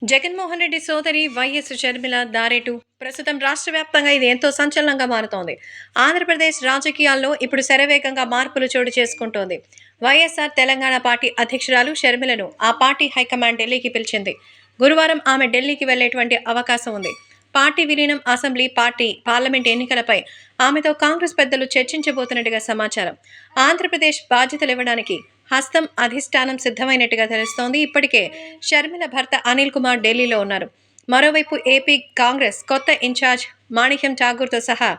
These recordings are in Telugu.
జగన్మోహన్ రెడ్డి సోదరి వైఎస్ షర్మిల దారేటు ప్రస్తుతం రాష్ట్ర వ్యాప్తంగా ఇది ఎంతో సంచలనంగా మారుతోంది. ఆంధ్రప్రదేశ్ రాజకీయాల్లో ఇప్పుడు శరవేగంగా మార్పులు చోటు చేసుకుంటోంది. వైఎస్ఆర్ తెలంగాణ పార్టీ అధ్యక్షురాలు షర్మిలను ఆ పార్టీ హైకమాండ్ ఢిల్లీకి పిలిచింది. గురువారం ఆమె ఢిల్లీకి వెళ్లేటువంటి అవకాశం ఉంది. పార్టీ విలీనం, అసెంబ్లీ, పార్లమెంట్ ఎన్నికలపై ఆమెతో కాంగ్రెస్ పెద్దలు చర్చించబోతున్నట్టుగా సమాచారం. ఆంధ్రప్రదేశ్ బాధ్యతలు ఇవ్వడానికి హస్తం అధిష్టానం సిద్ధమైనట్టుగా తెలుస్తోంది. ఇప్పటికే షర్మిల భర్త అనిల్ కుమార్ ఢిల్లీలో ఉన్నారు. మరోవైపు ఏపీ కాంగ్రెస్ కొత్త ఇన్ఛార్జ్ మాణిక్యం ఠాగూర్తో సహా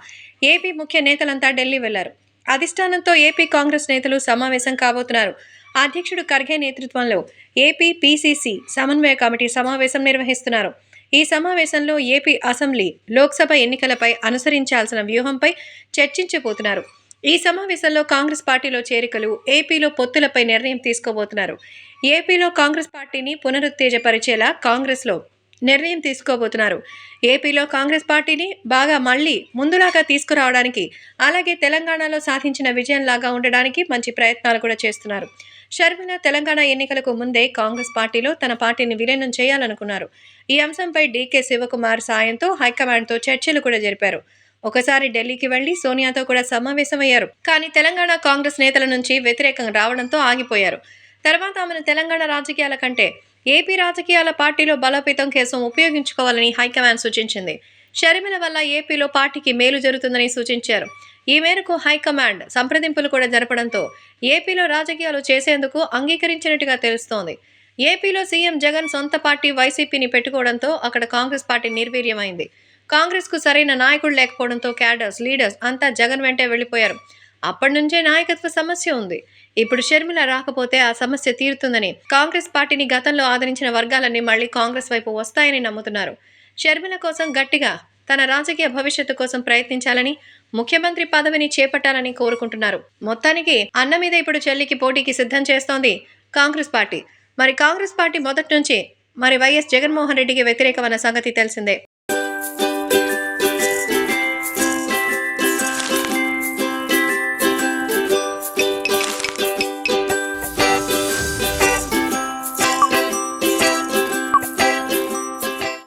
ఏపీ ముఖ్య నేతలంతా ఢిల్లీ వెళ్లారు. అధిష్టానంతో ఏపీ కాంగ్రెస్ నేతలు సమావేశం కాబోతున్నారు. అధ్యక్షుడు ఖర్గే నేతృత్వంలో ఏపీ పీసీసీ సమన్వయ కమిటీ సమావేశం నిర్వహిస్తున్నారు. ఈ సమావేశంలో ఏపీ అసెంబ్లీ, లోక్సభ ఎన్నికలపై అనుసరించాల్సిన వ్యూహంపై చర్చించబోతున్నారు. ఈ సమావేశంలో కాంగ్రెస్ పార్టీలో చేరికలు, ఏపీలో పొత్తులపై నిర్ణయం తీసుకోబోతున్నారు. ఏపీలో కాంగ్రెస్ పార్టీని పునరుత్తేజపరిచేలా కాంగ్రెస్లో నిర్ణయం తీసుకోబోతున్నారు. ఏపీలో కాంగ్రెస్ పార్టీని బాగా మళ్లీ ముందులాగా తీసుకురావడానికి, అలాగే తెలంగాణలో సాధించిన విజయంలాగా ఉండడానికి మంచి ప్రయత్నాలు కూడా చేస్తున్నారు. షర్మిల తెలంగాణ ఎన్నికలకు ముందే కాంగ్రెస్ పార్టీలో తన పార్టీని విలీనం చేయాలనుకున్నారు. ఈ అంశంపై డీకే శివకుమార్ సాయంతో హైకమాండ్తో చర్చలు కూడా జరిపారు. ఒకసారి ఢిల్లీకి వెళ్లి సోనియాతో కూడా సమావేశమయ్యారు. కానీ తెలంగాణ కాంగ్రెస్ నేతల నుంచి వ్యతిరేకం రావడంతో ఆగిపోయారు. తర్వాత ఆమెను తెలంగాణ రాజకీయాల కంటే ఏపీ రాజకీయాల పార్టీలో బలోపేతం కోసం ఉపయోగించుకోవాలని హైకమాండ్ సూచించింది. షర్మిల వల్ల ఏపీలో పార్టీకి మేలు జరుగుతుందని సూచించారు. ఈ మేరకు హైకమాండ్ సంప్రదింపులు కూడా జరపడంతో ఏపీలో రాజకీయాలు చేసేందుకు అంగీకరించినట్టుగా తెలుస్తోంది. ఏపీలో సీఎం జగన్ సొంత పార్టీ వైసీపీని పెట్టుకోవడంతో అక్కడ కాంగ్రెస్ పార్టీ నిర్వీర్యమైంది. కాంగ్రెస్ కు సరైన నాయకుడు లేకపోవడంతో లీడర్స్ అంతా జగన్ వెంటే వెళ్లిపోయారు. అప్పటి నుంచే నాయకత్వ సమస్య ఉంది. ఇప్పుడు షర్మిల రాకపోతే ఆ సమస్య తీరుతుందని కాంగ్రెస్ పార్టీని గతంలో ఆదరించిన వర్గాలన్నీ మళ్లీ కాంగ్రెస్ వైపు వస్తాయని నమ్ముతున్నారు. షర్మిల కోసం గట్టిగా తన రాజకీయ భవిష్యత్తు కోసం ప్రయత్నించాలని, ముఖ్యమంత్రి పదవిని చేపట్టాలని కోరుకుంటున్నారు. మొత్తానికి అన్న మీద ఇప్పుడు చెల్లికి పోటీకి సిద్ధం చేస్తోంది కాంగ్రెస్ పార్టీ. మరి కాంగ్రెస్ పార్టీ మొదటి నుంచి వైఎస్ జగన్మోహన్ రెడ్డికి వ్యతిరేకమన్న సంగతి తెలిసిందే.